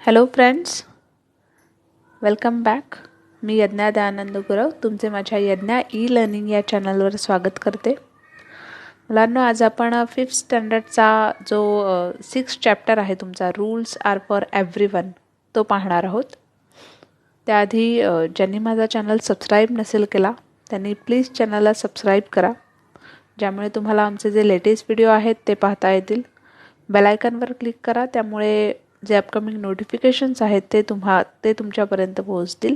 Hello friends, welcome back. मी यज्ञा दयानंद गुरव तुमचे माझ्या यज्ञा ई लर्निंग या चॅनलवर स्वागत करते. मुलांनो, आज आपण 5th स्टँडर्डचा जो 6th चॅप्टर आहे तुमचा रूल्स आर फॉर एव्हरीवन तो पाहणार आहोत. त्याआधी ज्यांनी माझा चॅनल सबस्क्राईब नसेल केला त्यांनी प्लीज चॅनलला सबस्क्राईब करा, ज्यामुळे तुम्हाला आमचे जे लेटेस्ट व्हिडिओ आहेत ते पाहता येतील. बेल आयकॉनवर क्लिक करा, त्यामुळे जे अपकमिंग नोटिफिकेशन्स आहेत ते तुमच्यापर्यंत पोहोचतील.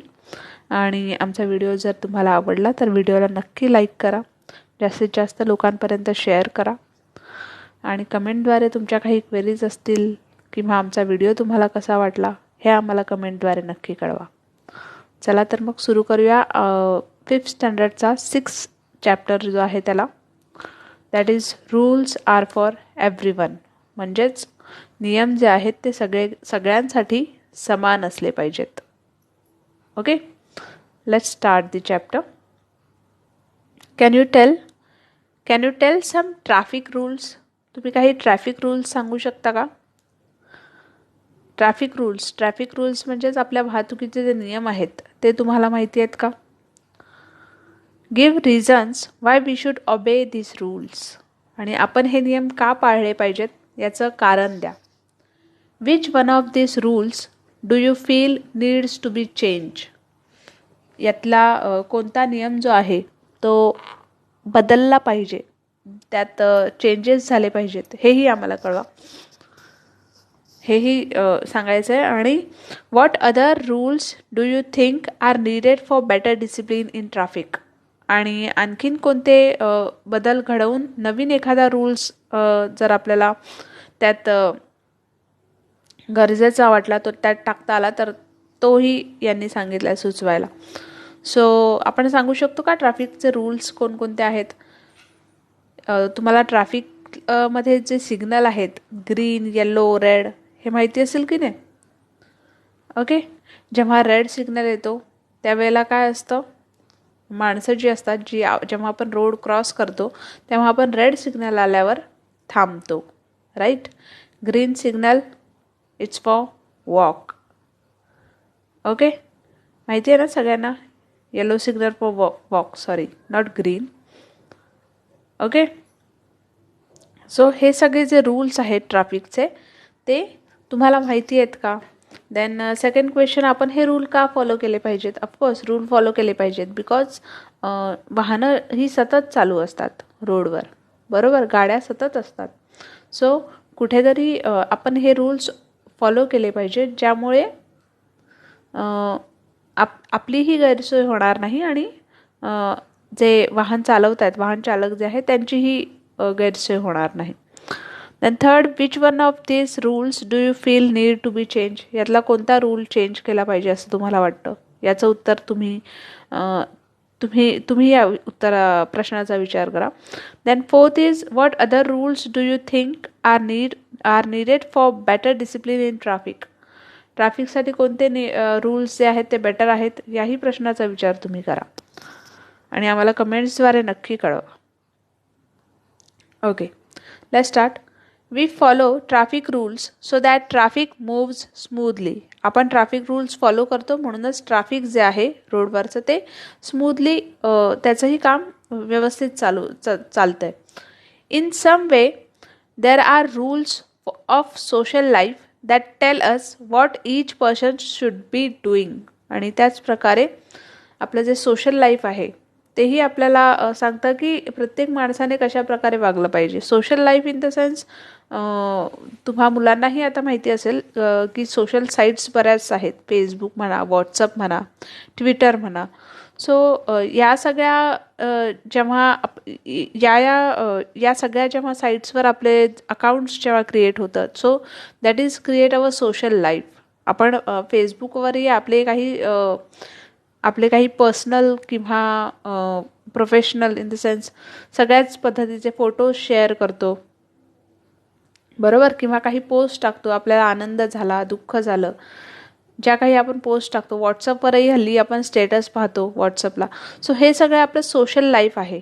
आणि आमचा व्हिडिओ जर तुम्हाला आवडला तर व्हिडिओला नक्की लाईक करा, जास्तीत जास्त लोकांपर्यंत शेअर करा आणि कमेंटद्वारे तुमच्या काही क्वेरीज असतील किंवा आमचा व्हिडिओ तुम्हाला कसा वाटला हे आम्हाला कमेंटद्वारे नक्की कळवा. चला तर मग सुरू करूया 5th स्टँडर्डचा 6th चॅप्टर जो आहे त्याला, that is rules are for everyone. म्हणजेच नियम जे आहेत ते सगळ्यांसाठी समान असले पाहिजेत. Okay, let's start the chapter. Can you tell some traffic rules? तुम्ही काही ट्रॅफिक रूल्स सांगू शकता का? ट्रॅफिक रूल्स म्हणजेच आपल्या वाहतुकीचे जे नियम आहेत ते तुम्हाला माहिती आहेत का? Give reasons why we should obey this rules. आणि आपण हे नियम का पाळले पाहिजेत याचं कारण द्या. Which one of this rules do you feel needs to be change? यातला कोणता नियम जो आहे तो बदलला पाहिजे, त्यात चेंजेस झाले पाहिजेत, हेही आम्हाला कळवा, हेही सांगायचं आहे. आणि what other rules do you think are needed for better discipline in traffic? आणि आणखीन कोणते बदल घडवून नवीन एखादा रूल्स जर आपल्याला त्यात गरजेचा वाटला तो त्यात टाकता आला तर तोही यांनी सांगितला आहे सुचवायला. सो आपण सांगू शकतो का ट्रॅफिकचे रूल्स कोणकोणते आहेत? तुम्हाला ट्रॅफिक मध्ये जे सिग्नल आहेत ग्रीन, येलो, रेड हे माहिती असेल की नाही? ओके, जेव्हा रेड सिग्नल येतो त्यावेळेला काय असतं, माणसं जी असतात जेव्हा आपण रोड क्रॉस करतो तेव्हा आपण रेड सिग्नल आल्यावर थांबतो, right? Green signal it's for walk. Okay, माहिती आहे ना सगळ्यांना? Yellow signal for walk, sorry not green. Okay, so हे सगळे जे रूल्स आहेत ट्रॅफिकचे ते तुम्हाला माहिती आहेत का? देन सेकंड क्वेश्चन, आपण हे रूल का फॉलो केले पाहिजेत? ऑफकोर्स रूल फॉलो केले पाहिजेत बिकॉज वाहनं ही सतत चालू असतात रोडवर, बरोबर? गाड्या सतत असतात. सो कुठेतरी आपण हे रूल्स फॉलो केले पाहिजेत, ज्यामुळे आपलीही गैरसोय होणार नाही आणि जे वाहन चालक जे आहेत त्यांचीही गैरसोय होणार नाही. Then third, which one of this rules do you feel need to be change? यातला कोणता रूल चेंज केला पाहिजे असं तुम्हाला वाटतं? याचं उत्तर तुम्ही या प्रश्नाचा विचार करा. Then fourth is, what other rules do you think are needed for better discipline in traffic? ट्रॅफिकसाठी कोणते रूल्स जे आहेत ते बेटर आहेत याही प्रश्नाचा विचार तुम्ही करा आणि आम्हाला कमेंट्सद्वारे नक्की कळवा. Okay, let's start. We follow traffic rules so that traffic moves smoothly. आपण ट्रॅफिक रूल्स फॉलो करतो म्हणूनच ट्रॅफिक जे आहे रोडवरचं ते स्मूथली त्याचंही काम व्यवस्थित चालतंय. In some way there are rules of social life that tell us what each person should be doing. आणि त्याच प्रकारे आपलं जे सोशल लाईफ आहे तेही आपल्याला सांगतं की प्रत्येक माणसाने कशा प्रकारे वागलं पाहिजे. Social life in the sense तुम्हा मुलांनाही आता माहिती असेल की सोशल साईट्स बऱ्याच आहेत, फेसबुक म्हणा, व्हॉट्सअप म्हणा, ट्विटर म्हणा. सो या सगळ्या या सगळ्या जेव्हा साईट्सवर आपले अकाउंट्स जेव्हा क्रिएट होतात, so that is create our social life. आपण फेसबुकवरही आपले काही पर्सनल किंवा प्रोफेशनल इन द सेन्स सगळ्याच पद्धतीचे फोटोज शेअर करतो, बरोबर? किंवा काही पोस्ट टाकतो, आपल्याला आनंद झाला, दुःख झालं, ज्या काही आपण पोस्ट टाकतो. व्हॉट्सअपवरही हल्ली आपण स्टेटस पाहतो व्हॉट्सअपला. सो हे सगळं आपलं सोशल लाईफ आहे.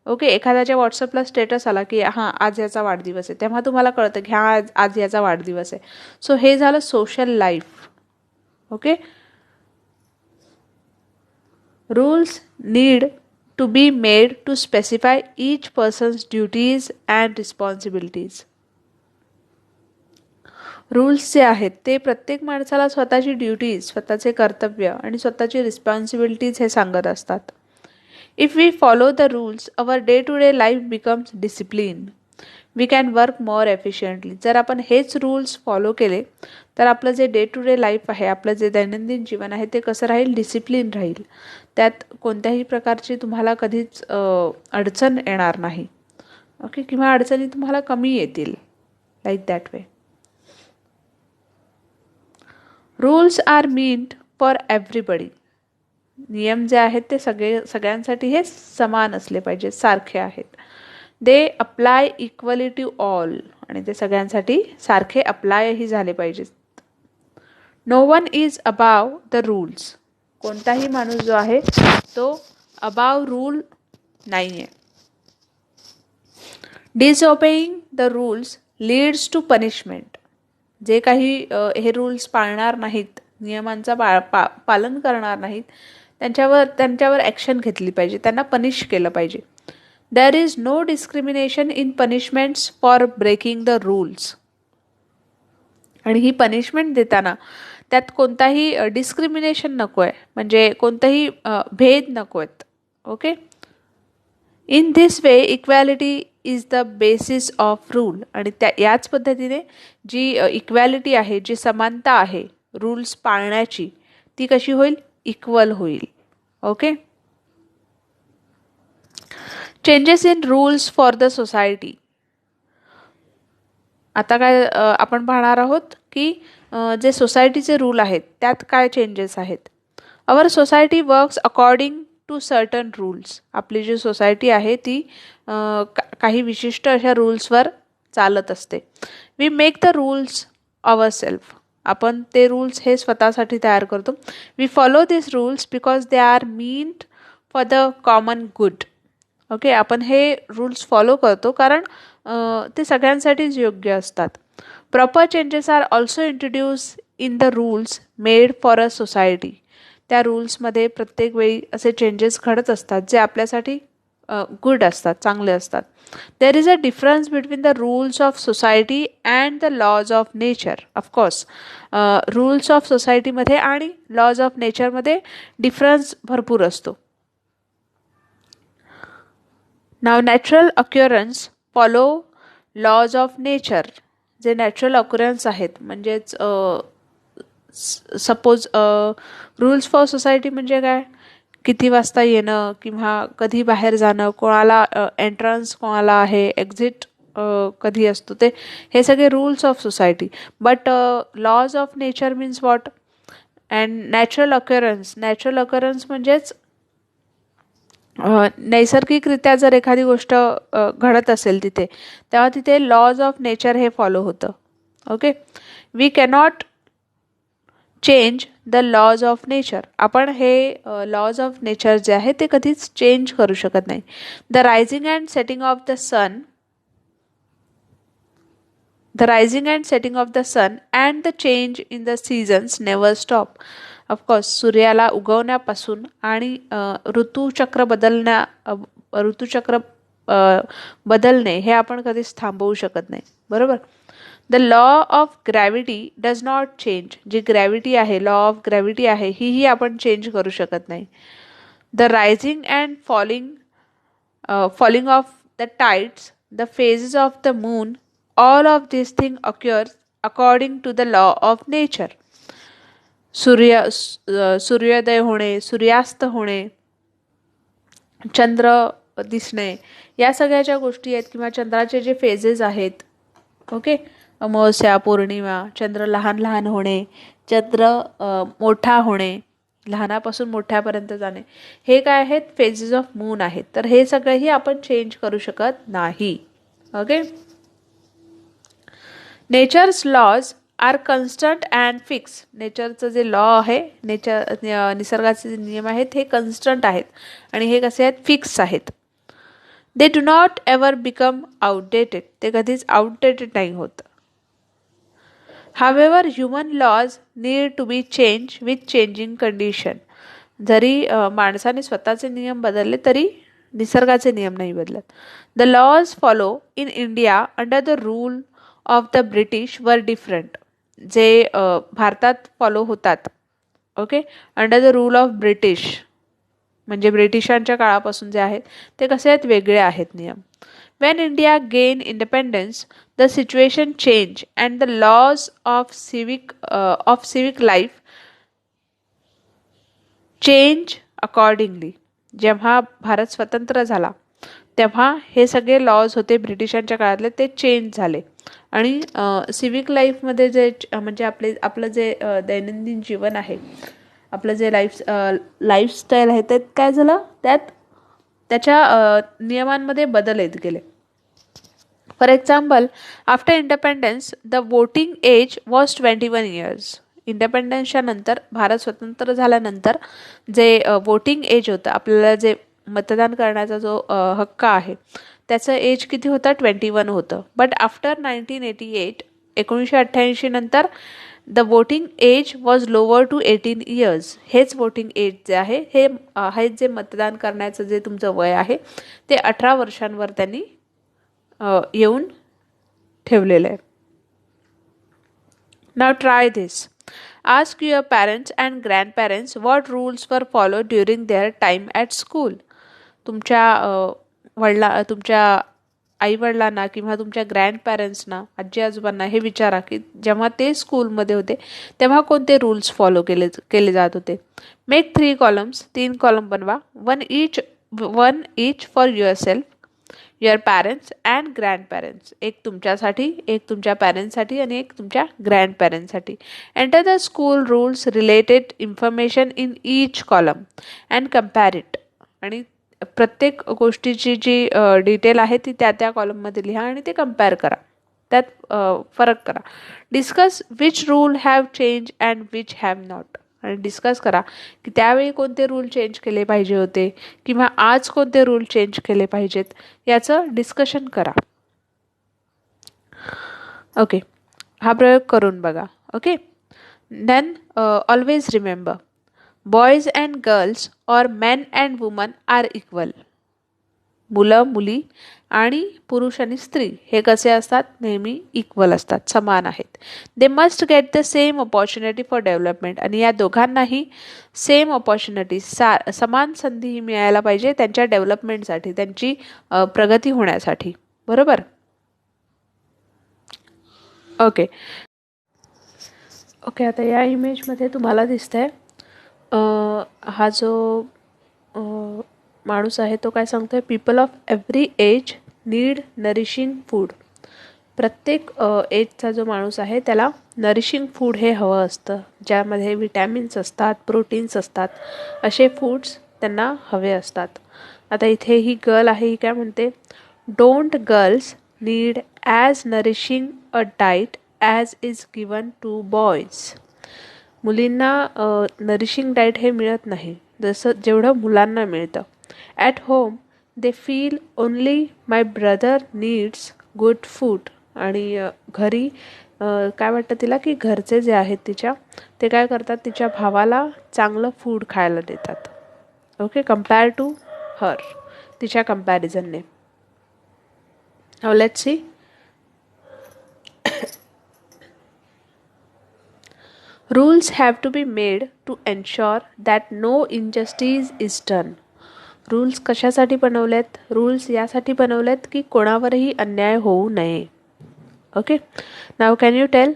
ओके, एखाद्याच्या व्हॉट्सअपला स्टेटस आला की हां आज याचा वाढदिवस आहे, तेव्हा तुम्हाला कळतं की हां आज याचा वाढदिवस आहे. सो हे झालं social life. Okay, rules need to be made to specify each person's duties and responsibilities. Rules जे आहेत ते प्रत्येक माणसाला स्वतःची ड्युटीज, स्वतःचे कर्तव्य आणि स्वतःची रिस्पॉन्सिबिलिटीज हे सांगत असतात. If we follow the rules our day to day life becomes discipline. We can work more efficiently. जर आपण हेच रूल्स फॉलो केले तर आपलं जे डे टू डे लाईफ आहे, आपलं जे दैनंदिन जीवन आहे ते कसं राहील, डिसिप्लिन राहील. त्यात कोणत्याही प्रकारची तुम्हाला कधीच अडचण येणार नाही. ओके, किंवा अडचणी तुम्हाला कमी येतील. Like that way. Rules are meant for everybody. नियम जे आहेत ते सगळ्यांसाठी हे समान असले पाहिजे, सारखे आहेत. They apply equally to all. आणि ते सगळ्यांसाठी सारखे अप्लायही झाले पाहिजेत. No one is above the rules. कोणताही माणूस जो आहे तो अबाव रूल नाही आहे. Disobeying the rules leads to punishment. जे काही हे रूल्स पाळणार नाहीत, नियमांचा पालन करणार नाहीत, त्यांच्यावर ॲक्शन घेतली पाहिजे, त्यांना पनिश केलं पाहिजे. There is no discrimination in punishments for breaking the rules. आणि ही पनिशमेंट देताना त्यात कोणताही डिस्क्रिमिनेशन नको आहे, म्हणजे कोणताही भेद नको आहेत. Okay, in this way equality is the basis of rule. आणि याच पद्धतीने जी इक्वॅलिटी आहे, जी समानता आहे रूल्स पाळण्याची, ती कशी होईल, इक्वल होईल. Okay, changes in rules for the society. आता काय आपण पाहणार आहोत की जे सोसायटीचे रूल आहेत त्यात काय चेंजेस आहेत. Our society works according to certain rules. आपली जी सोसायटी आहे ती काही विशिष्ट अशा रूल्सवर चालत असते. We make the rules our self. आपण ते रूल्स हे स्वतःसाठी तयार करतो. We follow this rules because they are meant for the common good. Okay, आपण हे रूल्स फॉलो करतो कारण ते सगळ्यांसाठीच योग्य असतात. Proper changes are also introduce in the rules made for a society. त्या रूल्समध्ये प्रत्येक वेळी असे चेंजेस घडत असतात जे आपल्यासाठी गुड असतात, चांगले असतात. There is a difference between the rules of society and the laws of nature. Of course rules of सोसायटीमध्ये आणि लॉज ऑफ नेचरमध्ये डिफरन्स भरपूर असतो. Now natural occurrence follow laws of nature. जे नॅचरल अक्युरन्स आहेत, म्हणजेच सपोज रूल्स फॉर सोसायटी म्हणजे काय, किती वाजता येणं किंवा कधी बाहेर जाणं, कोणाला एंट्रन्स कोणाला आहे, एक्झिट कधी असतो, ते हे सगळे rules of society. But laws of nature means what. And natural occurrence म्हणजेच नैसर्गिकरित्या जर एखादी गोष्ट घडत असेल तिथे, तेव्हा तिथे लॉज ऑफ नेचर हे फॉलो होतं. Okay, we cannot change the laws of nature. आपण हे लॉज ऑफ नेचर जे आहे ते कधीच चेंज करू शकत नाही. The rising and setting of the sun and the change in the seasons never stop. Of course सूर्याला उगवण्यापासून आणि ऋतुचक्र बदलणे हे आपण कधीच थांबवू शकत नाही, बरोबर. The law of gravity does not change. जी ग्रॅव्हिटी आहे, लॉ ऑफ ग्रॅव्हिटी आहे, ही आपण चेंज करू शकत नाही. The rising and falling of the tides, the phases of the moon, all of this thing occurs according to the law of nature. सूर्योदय होणे, सूर्यास्त होणे, चंद्र दिसणे, या सगळ्या ज्या गोष्टी आहेत किंवा चंद्राचे जे फेजेस आहेत, ओके, अमावस्या, पौर्णिमा, चंद्र लहान होणे, चंद्र मोठा होणे, लहानापासून मोठ्यापर्यंत जाणे, हे काय आहेत, फेजेस ऑफ मून आहेत. तर हे सगळंही आपण चेंज करू शकत नाही. Okay, nature's laws are constant and fix. नेचरचं जे लॉ आहे, निसर्गाचे जे नियम आहेत हे कन्स्टंट आहेत आणि हे कसे आहेत, फिक्स आहेत. They do not ever become outdated. ते कधीच आउटडेटेड नाही होत. However human laws need to be change with changing condition. जरी माणसाने स्वतःचे नियम बदलले तरी निसर्गाचे नियम नाही बदलत. The laws follow in India under the rule of the British were different. जे भारतात फॉलो होतात, okay, under the rule of British म्हणजे ब्रिटिशांच्या काळापासून जे आहेत ते कसे आहेत, वेगळे आहेत नियम. When India gain independence the situation change and the laws of civic life change accordingly. जेव्हा भारत स्वतंत्र झाला तेव्हा हे सगळे लॉज होते ब्रिटिशांच्या काळातले ते चेंज झाले आणि सिविक लाईफमध्ये जे म्हणजे आपलं जे दैनंदिन जीवन आहे, आपलं जे लाईफस्टाईल आहे त्यात काय झालं, त्याच्या नियमांमध्ये बदल येत गेले. For example, after independence the voting age was 21 years. इंडिपेंडन्सच्या नंतर, भारत स्वतंत्र झाल्यानंतर जे वोटिंग एज होतं, आपल्याला जे मतदान करण्याचा जो हक्क आहे त्याचं एज किती होतं, 21 होतं. बट आफ्टर 1988, 1988 नंतर the voting age was lower to 18 years. हेच वोटिंग एज जे आहे, हे आहे जे मतदान करण्याचं जे तुमचं वय आहे ते 18 वर्षांवर त्यांनी येऊन ठेवलेलं आहे. Now try this. Ask your parents and grandparents what rules were follow during their time at school. तुमच्या आईवडिलांना किंवा तुमच्या ग्रँडपॅरेंट्सना, आजी आजोबांना हे विचारा की जेव्हा ते स्कूलमध्ये होते तेव्हा कोणते रूल्स फॉलो केले जात होते. मेक 3 columns, 3 कॉलम बनवा. One each for yourself, your parents and grandparents. एक तुमच्यासाठी, एक तुमच्या पॅरेंट्ससाठी आणि एक तुमच्या ग्रँडपॅरेंट्ससाठी. Enter the school rules related information in each column and compare it. आणि प्रत्येक गोष्टीची जी डिटेल आहे ती त्या कॉलममध्ये लिहा आणि ते कम्पेअर करा, त्यात फरक करा. Discuss which rule have change and which have not. आणि डिस्कस करा की त्यावेळी कोणते रूल चेंज केले पाहिजे होते किंवा आज कोणते रूल चेंज केले पाहिजेत, याचं डिस्कशन करा. ओके, हा प्रयोग करून बघा. Okay, then always remember, boys and girls और men and women are equal. मुलं मुली आणि पुरुष आणि स्त्री हे कसे असतात, नेहमी इक्वल असतात, समान आहेत. They must get the same opportunity for development. आणि या दोघांनाही सेम ऑपॉर्च्युनिटी, समान संधी मिळायला पाहिजे त्यांच्या डेव्हलपमेंटसाठी, त्यांची प्रगती होण्यासाठी. बरोबर. ओके, आता या इमेजमध्ये तुम्हाला दिसतंय हा जो माणूस आहे तो काय सांगतोय, people of every age need nourishing food. प्रत्येक एजचा जो माणूस आहे त्याला नरिशिंग फूड हे हवं असतं, ज्यामध्ये विटॅमिन्स असतात, प्रोटीन्स असतात, असे फूड्स त्यांना हवे असतात. आता इथे ही गर्ल आहे, ही काय म्हणते, don't girls need as nourishing a diet as is given to boys. मुलींना नरिशिंग डाईट हे मिळत नाही जसं जेवढं मुलांना मिळतं. At home they feel only my brother needs good food. आणि घरी काय वाटतं तिला की घरचे जे आहेत तिच्या, ते काय करतात, तिच्या भावाला चांगलं फूड खायला देतात. ओके, कम्पेअर टू हर, तिच्या कम्पॅरिझनने. Now let's see. Rules have to be made to ensure that no injustice is done. Rules कशासाठी बनवलेत, रूल्स यासाठी बनवलेत की कोणावरही अन्याय होऊ नये. Okay, now can you tell,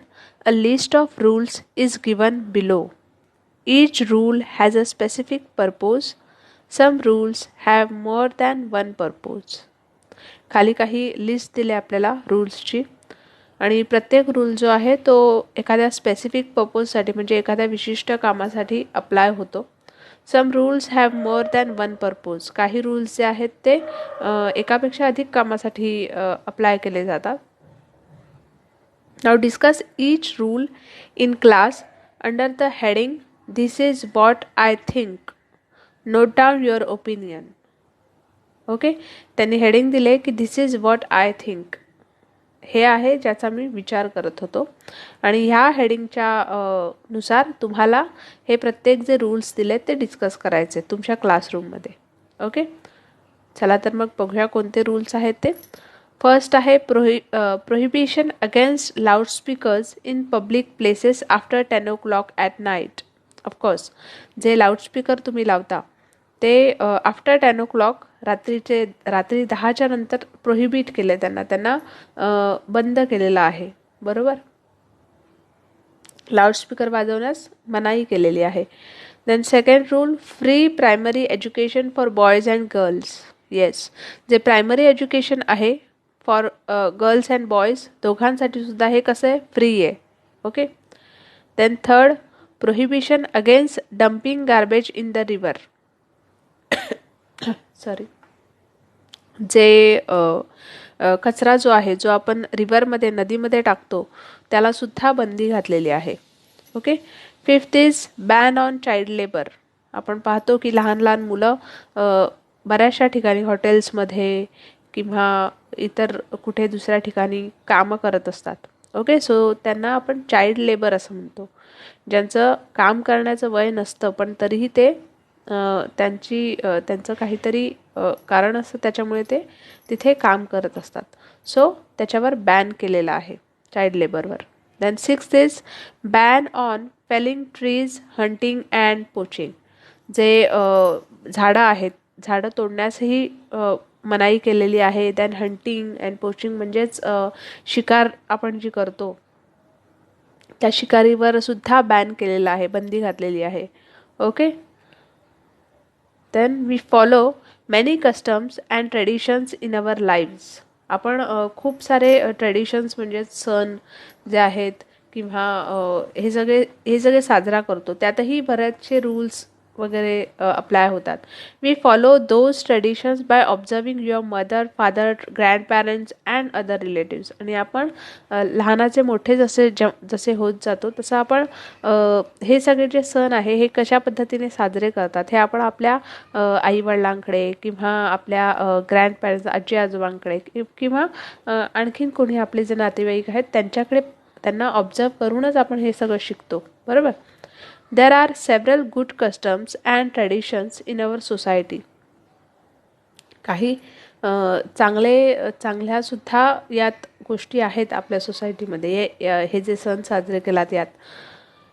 a list of rules is given below. Each rule has a specific purpose. Some rules have more than one purpose. खाली काही list दिली आपल्याला रूल्सची आणि प्रत्येक रूल जो आहे तो एखाद्या स्पेसिफिक पर्पजसाठी म्हणजे एखाद्या विशिष्ट कामासाठी अप्लाय होतो. Some rules have more than one purpose. काही रूल्स जे आहेत ते एकापेक्षा अधिक कामासाठी अप्लाय केले जातात. Now discuss each rule in class under the heading this is what I think. Note down your opinion. Okay, त्यांनी हेडिंग दिले की this is what I think. हे आहे ज्याचा मी विचार करत होतो. आणि ह्या हेडिंगच्या नुसार तुम्हाला हे प्रत्येक जे रूल्स दिलेत ते डिस्कस करायचे तुमच्या क्लासरूममध्ये. ओके, चला तर मग बघूया कोणते रूल्स आहेत ते. फर्स्ट आहे prohibition against loudspeakers in public places after 10 o'clock at night. Of course जे लाऊडस्पीकर तुम्ही लावता ते आफ्टर 10 o'clock रात्री 10च्या नंतर प्रोहिबिट केले, त्यांना बंद केलेलं आहे. बरोबर, लाऊडस्पीकर वाजवण्यास मनाई केलेली आहे. Then second rule, free primary education for boys and girls. Yes, जे प्रायमरी एज्युकेशन आहे फॉर गर्ल्स अँड बॉयज दोघांसाठी सुद्धा हे कसं आहे, फ्री आहे. Okay. Then third, prohibition against dumping garbage in the river. Sorry, जे कचरा जो आहे जो आपण रिव्हरमध्ये नदीमध्ये टाकतो त्याला सुद्धा बंदी घातलेली आहे. Okay. Fifth is ban on child labour. आपण पाहतो की लहान लहान मुलं बऱ्याचशा ठिकाणी हॉटेल्समध्ये किंवा इतर कुठे दुसऱ्या ठिकाणी कामं करत असतात. ओके, सो त्यांना आपण चाइल्ड लेबर असं म्हणतो, ज्यांचं काम करण्याचं वय नसतं पण तरीही ते त्यांचं काहीतरी कारण असतं त्याच्यामुळे ते तिथे काम करत असतात. सो त्याच्यावर बॅन केलेलं आहे चाइल्ड लेबरवर. Then sixth is ban on felling trees, hunting and poaching. जे झाडं आहेत, झाडं तोडण्यासही मनाई केलेली आहे. देन हंटिंग अँड पोचिंग म्हणजेच शिकार आपण जी करतो त्या शिकारीवर सुद्धा बॅन केलेलं आहे, बंदी घातलेली आहे. Okay. Then we follow many customs and traditions in our lives. आपण खूप सारे ट्रेडिशन्स म्हणजेच सण जे आहेत किंवा हे सगळे साजरा करतो, त्यातही बरेचसे रूल्स वगैरे अप्लाय होतात. We follow those traditions by observing your mother, father, grandparents and other relatives. आणि आपण लहानाचे मोठे जसे होत जातो तसं आपण हे सगळे जे सण आहे हे कशा पद्धतीने साजरे करतात हे आपण आपल्या आईवडिलांकडे किंवा आपल्या ग्रँडपॅरेंट्स, आजी आजोबांकडे किंवा आणखीन कोणी आपले जे नातेवाईक आहेत त्यांना ऑब्झर्व करूनच आपण हे सगळं शिकतो. बरोबर. There are several good customs and traditions in our society. काही चांगल्या सुद्धा यात गोष्टी आहेत आपल्या सोसायटीमध्ये. हे जे सण साजरे केलात यात.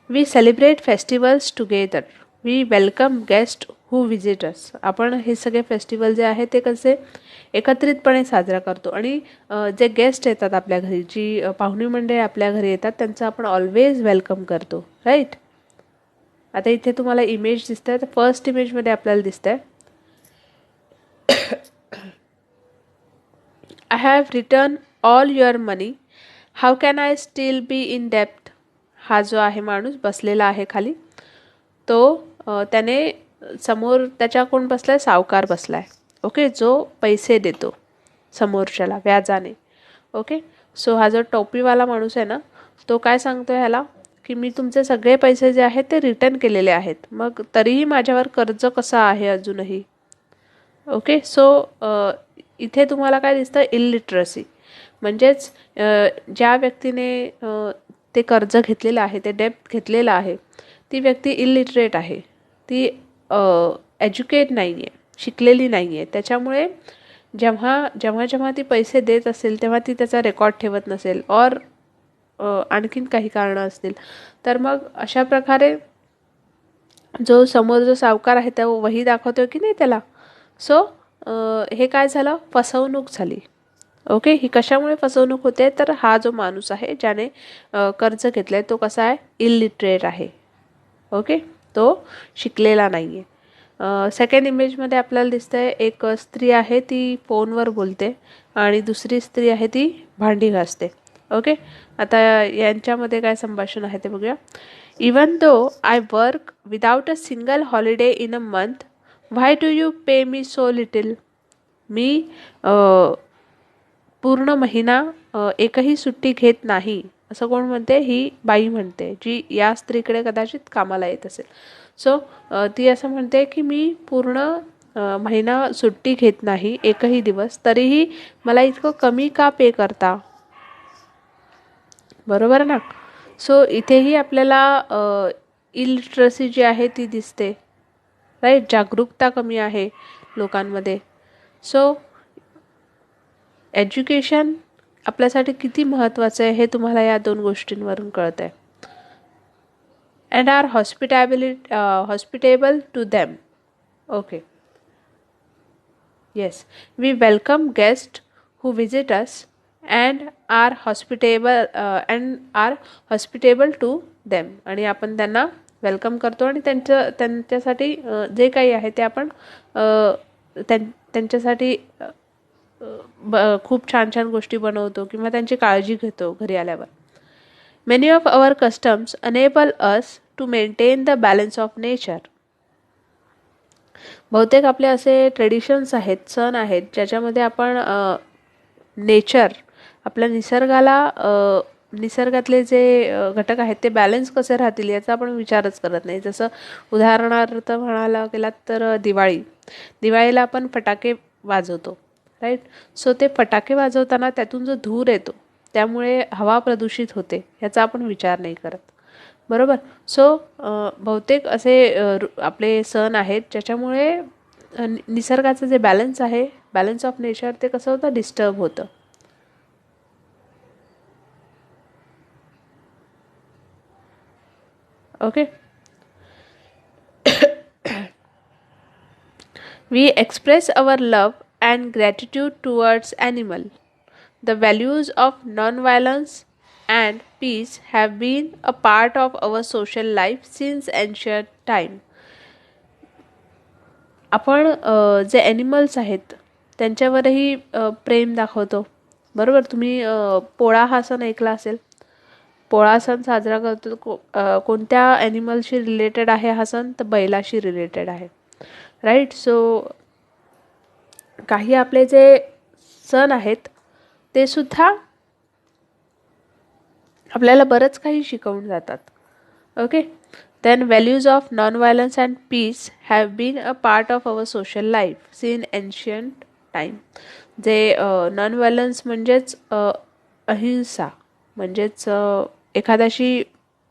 We celebrate festivals together. We welcome guest who visit us. आपण हे सगळे फेस्टिवल जे आहे ते कसे एकत्रितपणे साजरा करतो. आणि जे गेस्ट येतात आपल्या घरी, जी पाहुणी मंडळी आपल्या घरी येतात त्यांचं आपण ऑलवेज वेलकम करतो. राईट. आता इथे तुम्हाला इमेज दिसतंय, तर फर्स्ट इमेजमध्ये आपल्याला दिसतंय I have return all your money, how can I still be in डेप्ट. हा जो आहे माणूस बसलेला आहे खाली, तो त्याने समोर त्याच्या कोण बसलाय, सावकार बसलाय. ओके, जो पैसे देतो समोरच्याला व्याजाने. ओके, सो हा जो टोपीवाला माणूस आहे ना, तो काय सांगतो ह्याला की मी तुमचे सगळे पैसे जे आहेत ते रिटर्न केलेले आहेत, मग तरीही माझ्यावर कर्ज कसं आहे अजूनही. ओके, सो इथे तुम्हाला काय दिसतं, इलिटरसी. म्हणजेच ज्या व्यक्तीने ते कर्ज घेतलेलं आहे, ते डेप्ट घेतलेलं आहे, ती व्यक्ती इलिटरेट आहे, ती एज्युकेट नाही आहे, शिकलेली नाही आहे. त्याच्यामुळे जेव्हा ती पैसे देत असेल तेव्हा ती त्याचा रेकॉर्ड ठेवत नसेल, और आणखीन काही कारणं असतील, तर मग अशा प्रकारे जो समोर जो सावकार आहे तो वही दाखवतोय की नाही त्याला. सो हे काय झालं, फसवणूक झाली. ओके, ही कशामुळे फसवणूक होते, तर हा जो माणूस आहे ज्याने कर्ज घेतलंय तो कसा आहे, इलिटरेट आहे. ओके, तो शिकलेला नाही आहे. सेकंड इमेजमध्ये आपल्याला दिसतंय एक स्त्री आहे, ती फोनवर बोलते आणि दुसरी स्त्री आहे ती भांडी घासते. ओके, आता यांच्यामध्ये काय संभाषण आहे ते बघूया. Even though I work without a single holiday in a month, why do you pay me so little. मी पूर्ण महिना एकही सुट्टी घेत नाही असं कोण म्हणते, ही बाई म्हणते जी या स्त्रीकडे कदाचित कामाला येत असेल. सो ती असं म्हणते की मी पूर्ण महिना सुट्टी घेत नाही एकही दिवस, तरीही मला इतकं कमी का पे करता? बरोबर ना. सो इथेही आपल्याला इलिटरसी जी आहे ती दिसते, राईट. जागरूकता कमी आहे लोकांमध्ये. सो एज्युकेशन आपल्यासाठी किती महत्त्वाचं आहे हे तुम्हाला या 2 गोष्टींवरून कळत आहे. And are hospitable to them. Okay. Yes, we welcome guests who visit us and are hospitable to them. आणि आपण त्यांना वेलकम करतो आणि त्यांच्यासाठी जे काही आहे ते आपण त्यांच्यासाठी खूप छान छान गोष्टी बनवतो किंवा त्यांची काळजी घेतो घरी आल्यावर. Many of our customs enable us to maintain the balance of nature. बहुतेक आपले असे ट्रेडिशन्स आहेत, सण आहेत, ज्याच्यामध्ये आपण नेचर, आपल्या निसर्गातले जे घटक आहेत ते बॅलन्स कसे राहतील याचा आपण विचारच करत नाही. जसं उदाहरणार्थ म्हणायला गेलात तर दिवाळीला आपण फटाके वाजवतो, राईट. सो ते फटाके वाजवताना त्यातून जो धूर येतो त्यामुळे हवा प्रदूषित होते, याचा आपण विचार नाही करत. बरोबर. सो बहुतेक असे आपले सण आहेत ज्याच्यामुळे निसर्गाचं जे बॅलन्स आहे, बॅलन्स ऑफ नेचर, ते कसं होतं, डिस्टर्ब होतं. Okay. We express our love and gratitude towards animal. The values of non-violence and peace have been a part of our social life since ancient time. आपण जे animals आहेत त्यांच्यावरही प्रेम दाखवतो. बरोबर. तुम्ही पोळा हा सण ऐकला असेल. पोळा सण साजरा करतो. कोणत्या ॲनिमलशी रिलेटेड आहे हा सण? तर बैलाशी रिलेटेड आहे, राईट. सो काही आपले जे सण आहेत ते सुद्धा आपल्याला बरंच काही शिकवून जातात. Okay. Then values of non-violence and peace have been a part of our social life since ancient time. जे non-violence म्हणजेच अहिंसा, म्हणजेच एखाद्याशी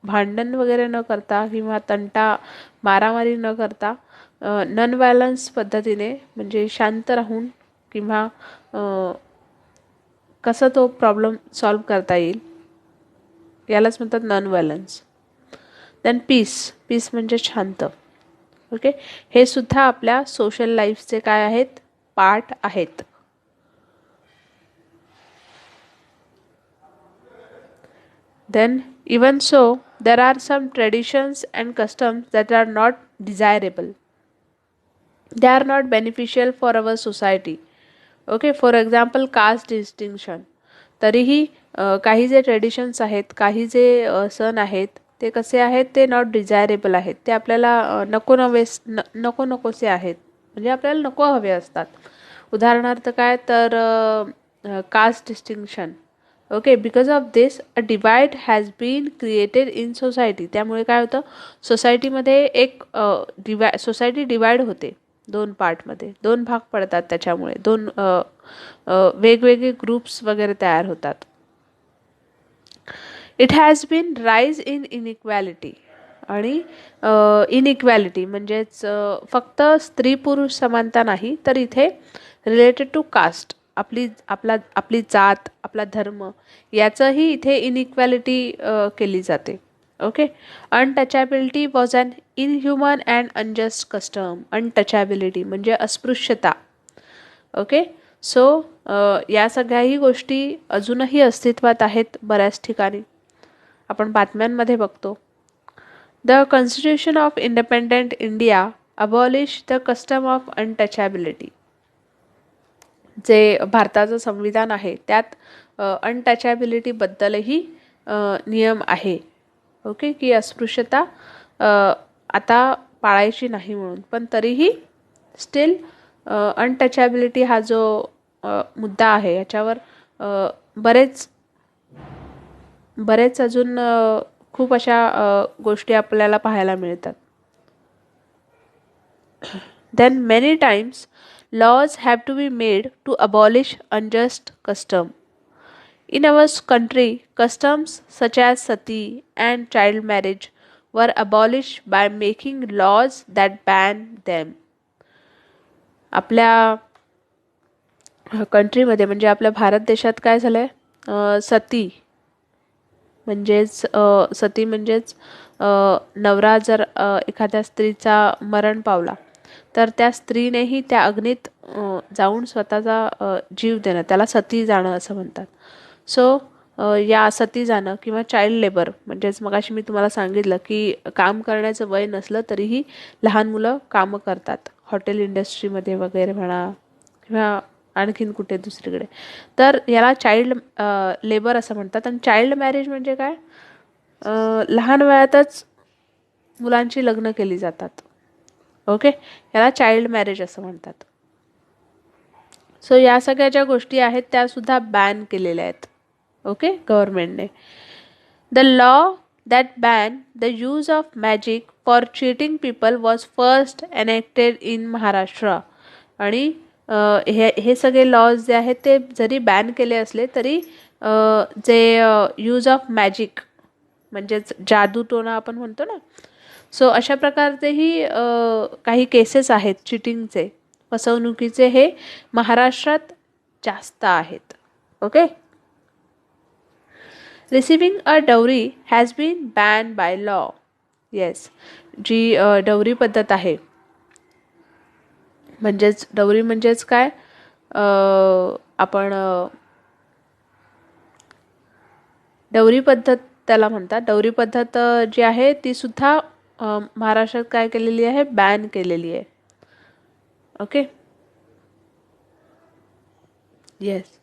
भांडण वगैरे न करता किंवा तंटा मारामारी न करता नॉन व्हायलन्स पद्धतीने, म्हणजे शांत राहून किंवा कसं तो प्रॉब्लेम सॉल्व करता येईल यालाच म्हणतात नॉन व्हायलन्स. देन पीस म्हणजे शांत. ओके. हे सुद्धा आपल्या सोशल लाईफचे काय आहेत? पार्ट आहेत. Then even so there are some traditions and customs that are not desirable. They are not beneficial for our society. Okay. For example caste distinction. तरीही काही जे ट्रेडिशन्स आहेत, काही जे सण आहेत ते कसे आहेत? ते नॉट डिझायरेबल आहेत. ते आपल्याला नकोसे आहेत, म्हणजे आपल्याला नको हवे असतात. उदाहरणार्थ काय तर caste distinction. Okay. Because of this a divide has been created in society. त्यामुळे काय होतं? सोसायटीमध्ये एक सोसायटी डिवाइड होते 2 पार्टमध्ये, 2 भाग पडतात. त्याच्यामुळे 2 वेगवेगळे ग्रुप्स वगैरे तयार होतात. It has been raise in inequality. आणि इनइक्वॅलिटी म्हणजेच फक्त स्त्री पुरुष समानता नाही, तर इथे रिलेटेड टू कास्ट, आपली जात, आपला धर्म, याचंही इथे इनइक्वॅलिटी केली जाते. Okay. Untouchability was an inhuman and unjust custom. Untouchability म्हणजे अस्पृश्यता. ओके. सो या सगळ्याही गोष्टी अजूनही अस्तित्वात आहेत बऱ्याच ठिकाणी. आपण बातम्यांमध्ये बघतो. The constitution of independent India abolish the custom of untouchability. जे भारताचं संविधान आहे त्यात अनटचॅबिलिटीबद्दलही नियम आहे. ओके. की अस्पृश्यता आता पाळायची नाही म्हणून. पण तरीही स्टील अनटचॅबिलिटी हा जो मुद्दा आहे याच्यावर बरेच अजून खूप अशा गोष्टी आपल्याला पाहायला मिळतात. then many times laws have to be made to abolish unjust custom. In our country, customs such as sati and child marriage were abolished by making laws that ban them. आपल्या कंट्रीमध्ये म्हणजे आपल्या भारत देशात काय झालंय, सती म्हणजेच सती म्हणजेच नवरा जर एखाद्या स्त्रीचा मरण पावला तर त्या स्त्रीनेही त्या अग्नीत जाऊन स्वतःचा जीव देणं त्याला सती जाणं असं म्हणतात. सो या सती जाणं किंवा चाइल्ड लेबर म्हणजेच मगाशी मी तुम्हाला सांगितलं की काम करण्याचं वय नसलं तरीही लहान मुलं कामं करतात हॉटेल इंडस्ट्रीमध्ये वगैरे म्हणा किंवा आणखीन कुठे दुसरीकडे, तर याला चाइल्ड लेबर असं म्हणतात. आणि चाइल्ड मॅरेज म्हणजे काय, लहान वयातच मुलांची लग्न केली जातात. ओके, याला चाइल्ड मॅरेज असं म्हणतात. सो या सगळ्या ज्या गोष्टी आहेत त्या सुद्धा बॅन केलेल्या आहेत ओके गव्हर्नमेंटने. The law that ban the use of magic for cheating people was first enacted in Maharashtra. आणि हे सगळे लॉज जे आहेत ते जरी बॅन केले असले तरी जे यूज ऑफ मॅजिक म्हणजेच जादूटोणा आपण म्हणतो ना, सो अशा प्रकारचेही काही केसेस आहेत चिटिंगचे, फसवणुकीचे, हे महाराष्ट्रात जास्त आहेत. Okay, receiving a dowry has been ban by law. Yes, जी डवरी पद्धत आहे म्हणजेच डवरी म्हणजेच काय, आपण डवरी पद्धत त्याला म्हणतात. डवरी पद्धत जी आहे ती सुद्धा महाराष्ट्रात काय केलेली आहे, बॅन केलेली आहे. Okay, yes.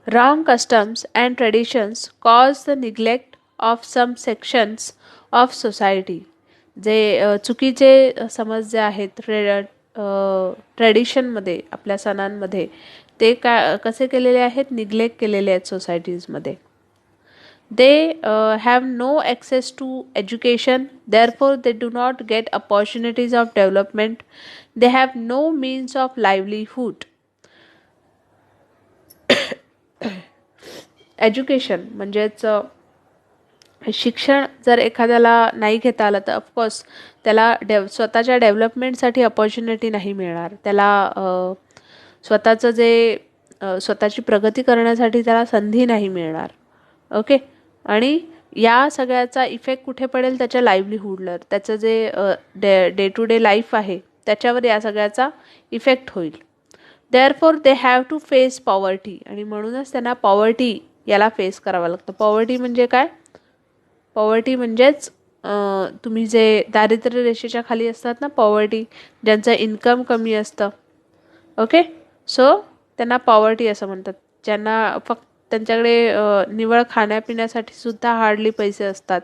Wrong customs and traditions cause the neglect of some sections of society. जे चुकीचे समज जे आहेत ट्रेडिशनमध्ये आपल्या सणांमध्ये ते कसे केलेले आहेत, निग्लेक्ट केलेले आहेत सोसायटीजमध्ये. They have no access to education, therefore they do not get opportunities of development. They have no means of livelihood. Education म्हणजेच शिक्षण जर एखाद्याला नाही घेता आलं तर ऑफकोर्स त्याला स्वतःच्या डेव्हलपमेंटसाठी अपॉर्च्युनिटी नाही मिळणार. त्याला स्वतःची प्रगती करण्यासाठी त्याला संधी नाही मिळणार. ओके, आणि या सगळ्याचा इफेक्ट कुठे पडेल, त्याच्या लाईव्हलीहूडला, त्याचं जे डे टू डे लाईफ आहे त्याच्यावर या सगळ्याचा इफेक्ट होईल. Therefore they have to face poverty. आणि म्हणूनच त्यांना पॉवर्टी याला फेस करावं लागतं. पॉवर्टी म्हणजे काय, पॉवर्टी म्हणजेच तुम्ही जे दारिद्र्य रेषेच्या खाली असतात ना, पॉवर्टी, ज्यांचं इन्कम कमी असतं. ओके, सो त्यांना पॉवर्टी असं म्हणतात. ज्यांना फक्त त्यांच्याकडे निवळ खाण्यापिण्यासाठी सुद्धा हार्डली पैसे असतात.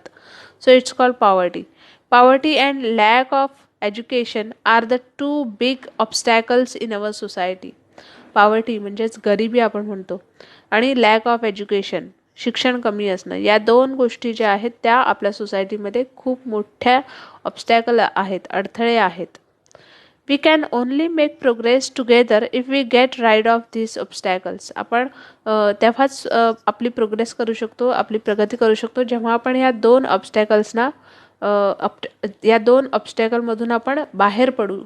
So it's called poverty. Poverty and lack of education are the two big obstacles in our society. Poverty म्हणजेच गरिबी आपण म्हणतो, आणि लॅक ऑफ एज्युकेशन, शिक्षण कमी असणं, या दोन गोष्टी ज्या आहेत त्या आपल्या सोसायटीमध्ये खूप मोठ्या ऑब्स्टॅकल आहेत, अडथळे आहेत. We can only make progress together if we get rid of these obstacles. आपण तेव्हाच आपली प्रोग्रेस करू शकतो, आपली प्रगती करू शकतो, जेव्हा आपण या दोन ऑब्स्टॅकल्सना या दोन ऑब्स्टॅकलमधून आपण बाहेर पडू.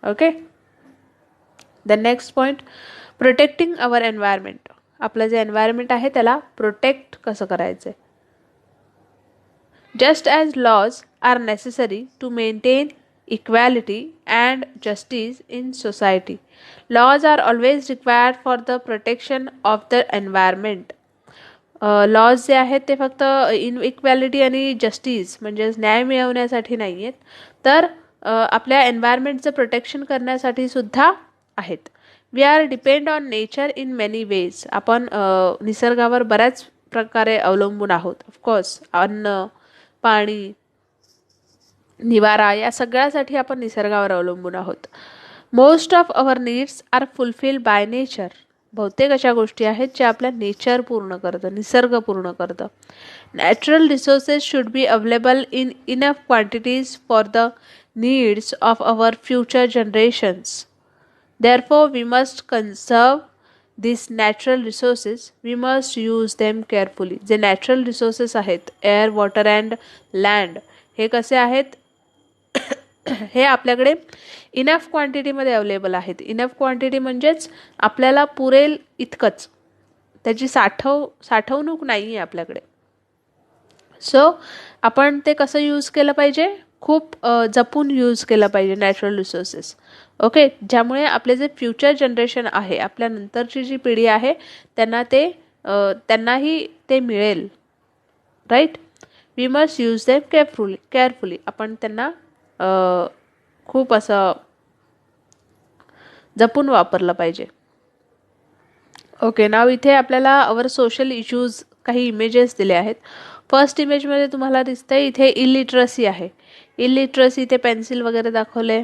Okay, the next point, protecting our environment. आपलं जे एन्व्हायरमेंट आहे त्याला प्रोटेक्ट कसं करायचं. Just as laws are necessary to maintain equality and justice in society, laws are always required for the protection of the environment. Laws जे आहेत ते फक्त इक्वॅलिटी आणि जस्टिस म्हणजेच न्याय मिळवण्यासाठी नाही आहेत, तर आपल्या एन्व्हायरमेंटचं प्रोटेक्शन करण्यासाठी सुद्धा आहेत. We are depend on nature in many ways. आपण निसर्गावर बऱ्याच प्रकारे अवलंबून आहोत. ऑफकोर्स अन्न, पाणी, निवारा, या सगळ्यासाठी आपण निसर्गावर अवलंबून आहोत. Most of our needs are fulfil by nature. बहुतेक अशा गोष्टी आहेत ज्या आपल्या नेचर पूर्ण करतं, निसर्ग पूर्ण करतं. Natural resources should be available in enough quantities for the needs of our future generations. Therefore, we must conserve these natural resources. We must use them carefully. जे नॅचरल रिसोर्सेस आहेत, एअर, वॉटर अँड लँड, हे कसे आहेत? हे आपल्याकडे enough क्वांटिटीमध्ये available आहेत. Enough quantity म्हणजेच आपल्याला पुरेल इतकंच, त्याची साठवणूक नाही आहे आपल्याकडे. सो आपण ते कसं यूज केलं पाहिजे? खूप जपून यूज केलं पाहिजे नॅचरल रिसोर्सेस. ओके, ज्यामुळे आपले जे फ्युचर जनरेशन आहे, आपल्या नंतरची जी पिढी आहे, त्यांनाही ते मिळेल. Right. We must use them carefully. आपण त्यांना खूप असं जपून वापरलं पाहिजे. ओके, नाव इथे आपल्याला अवर सोशल इश्यूज काही इमेजेस दिले आहेत. फर्स्ट इमेजमध्ये तुम्हाला दिसतंय इथे इलिटरसी आहे. इलिटरसी, इथे पेन्सिल वगैरे दाखवले.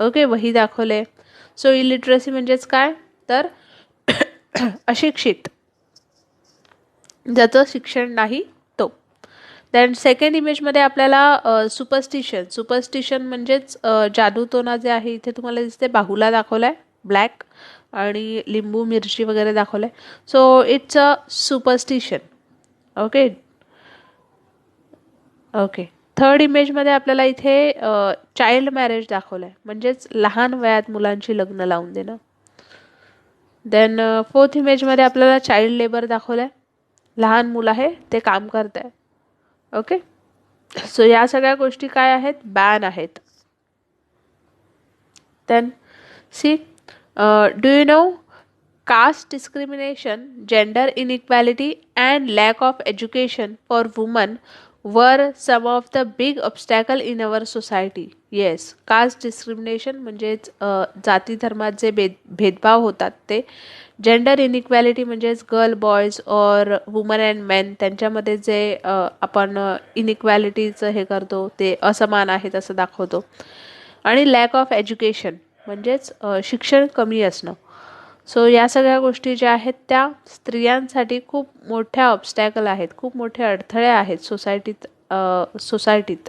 ओके, वही दाखवले. सो इलिटरसी म्हणजेच काय? तर अशिक्षित, ज्याचं शिक्षण नाही तो. देन सेकंड इमेजमध्ये आपल्याला सुपरस्टिशन म्हणजेच जादूटोणा जे आहे, इथे तुम्हाला दिसते बाहुला दाखवलाय ब्लॅक, आणि लिंबू मिरची वगैरे दाखवलंय. So it's a superstition. Okay. Third इमेजमध्ये आपल्याला इथे चाइल्ड मॅरेज दाखवलंय, म्हणजेच लहान वयात मुलांची लग्न लावून देणं. देन फोर्थ इमेजमध्ये आपल्याला चाइल्ड लेबर दाखवलंय, लहान मुलं आहे ते काम करत आहे. ओके. सो या सगळ्या गोष्टी काय आहेत? बॅन आहेत. Then see, do you know caste discrimination, gender inequality and lack of education for women were some of the big obstacle in our society. Yes, caste discrimination म्हणजेच जाती धर्मात जे भेदभाव होतात ते. जेंडर इनइक्वॅलिटी म्हणजेच गर्ल बॉयज और woman and main त्यांच्यामध्ये जे आपण इनइक्वॅलिटीचं हे करतो ते असमान आहेत असं दाखवतो. आणि लॅक ऑफ एज्युकेशन म्हणजेच शिक्षण कमी असणं. सो या सगळ्या गोष्टी ज्या आहेत त्या स्त्रियांसाठी खूप मोठ्या ऑब्स्टॅकल आहेत, खूप मोठे अडथळे आहेत सोसायटीत.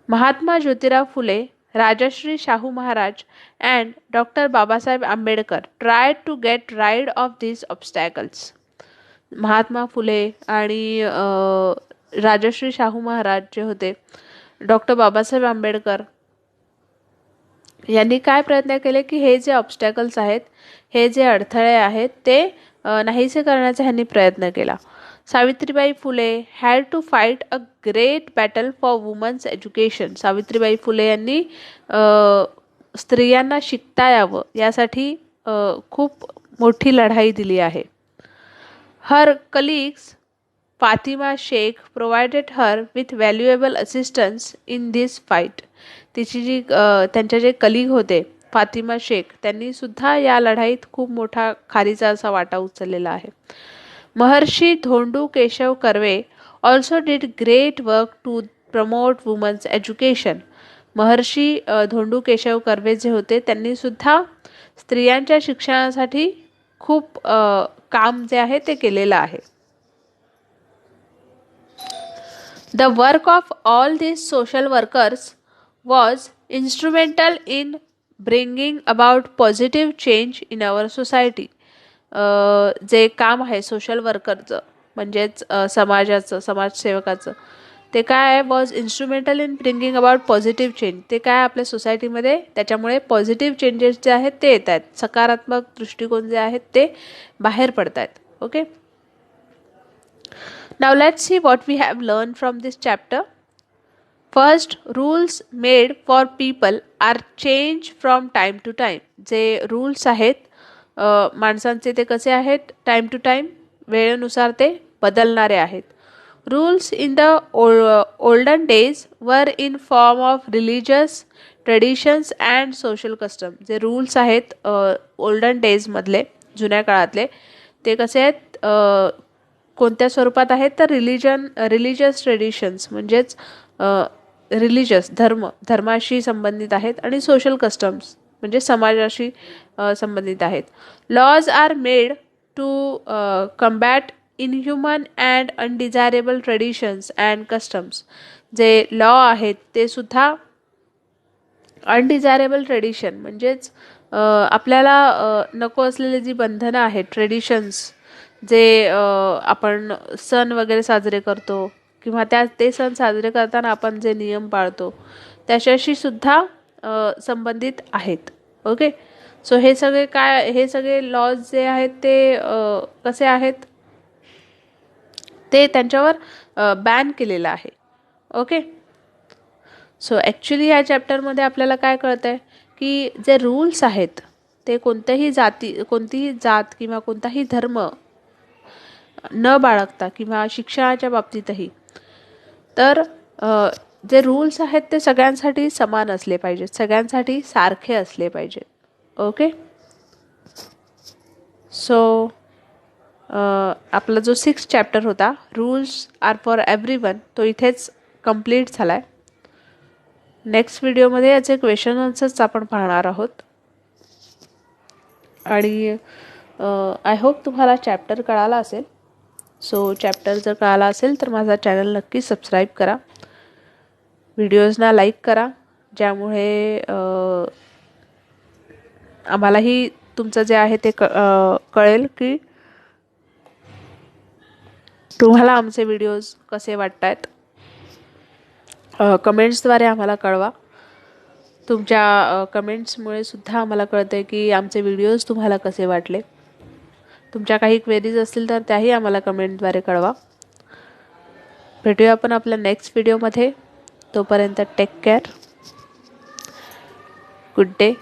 Mahatma Jyotirao Phule, Rajarshi Shahu Maharaj and doctor Babasaheb Ambedkar tried to get rid of these obstacles. Mahatma Phule आणि राजश्री शाहू महाराज जे होते, डॉक्टर बाबासाहेब आंबेडकर यांनी काय प्रयत्न केले की हे जे ऑब्स्टॅकल्स आहेत, हे जे अडथळे आहेत ते नाहीसे करण्याचा ह्यांनी प्रयत्न केला. Savitribai Phule had to fight a great battle for women's education. Savitribai Phule यांनी स्त्रियांना शिकता यावं यासाठी खूप मोठी लढाई दिली आहे. Her colleagues Fatima Sheikh provided her with valuable assistance in this fight. तिची त्यांचे जे कलीग होते फातिमा शेख, त्यांनी सुद्धा या लढाईत खूप मोठा खारीचा असा वाटा उचललेला आहे. Maharshi Dhondo Keshav Karve also did great work to promote women's education. Maharshi Dhondo Keshav Karve जे होते त्यांनी सुद्धा स्त्रियांच्या शिक्षणासाठी खूप काम जे आहे ते केलेलं आहे. The work of all these social workers was instrumental in bringing about positive change in our society. जे काम आहे सोशल वर्करचं म्हणजेच समाजसेवकाचं, ते काय आहे? Was instrumental in bringing about positive change. ते काय आपल्या सोसायटीमध्ये त्याच्यामुळे पॉझिटिव्ह चेंजेस जे आहेत ते येत आहेत, सकारात्मक दृष्टिकोन जे आहेत ते बाहेर पडत आहेत. Okay. Now let's see what we have learned from this chapter. First, rules made for people are changed from time to time. जे रूल्स आहेत माणसांचे ते कसे आहेत? टाइम टू टाइम, वेळेनुसार ते बदलणारे आहेत. Rules in the olden days were in form of religious traditions and social custom. जे रूल्स आहेत ओल्डन डेजमधले, जुन्या काळातले, ते कसे आहेत? कोणत्या स्वरूपात आहेत? तर रिलिजियस ट्रेडिशन्स म्हणजेच रिलिजियस धर्माशी संबंधित आहेत, आणि सोशल कस्टम्स म्हणजे समाजाशी संबंधित आहेत. Laws are made to combat inhuman and undesirable traditions and customs. जे लॉ आहेत ते सुद्धा अनडिझायरेबल ट्रेडिशन म्हणजेच आपल्याला नको असलेली जी बंधनं आहेत, ट्रेडिशन्स जे आपण सण वगैरे साजरे करतो किंवा ते सण साजरे करताना आपण जे नियम पाळतो त्याच्याशी सुद्धा संबंधित आहेत. ओके, सो हे सगळे लॉज जे आहेत ते कसे आहेत, ते त्यांच्यावर बॅन केलेलं आहे. ओके, सो ॲक्च्युली या चॅप्टरमध्ये आपल्याला काय कळतं आहे की जे रूल्स आहेत ते कोणतीही जात किंवा कोणताही धर्म न बाळगता किंवा शिक्षणाच्या बाबतीतही, तर जे रूल्स आहेत ते सगळ्यांसाठी समान असले पाहिजेत, सगळ्यांसाठी सारखे असले पाहिजेत. ओके, सो आपला जो 6th चॅप्टर होता रूल्स आर फॉर एव्हरीवन तो इथेच कंप्लीट झाला आहे. नेक्स्ट व्हिडिओमध्ये याचे क्वेश्चन आन्सर्स आपण पाहणार आहोत. आणि आय होप तुम्हाला चॅप्टर कळाला असेल. सो चॅप्टर जर कळाला असेल तर माझा चॅनल नक्की सबस्क्राईब करा, व्हिडिओजना लाईक करा, ज्यामुळे आम्हालाही तुमचं जे आहे ते कळेल की तुम्हाला आमचे व्हिडिओज कसे वाटत आहेत. कमेंट्सद्वारे आम्हाला कळवा. तुमच्या कमेंट्समुळे सुद्धा आम्हाला कळतं आहे की आमचे व्हिडिओज तुम्हाला कसे वाटले. तुमच्या काही क्वेरीज असतील तर त्याही आम्हाला कमेंटद्वारे कळवा. भेटूया आपण आपल्या नेक्स्ट व्हिडिओमध्ये. तोपर्यंत टेक केअर. Good day.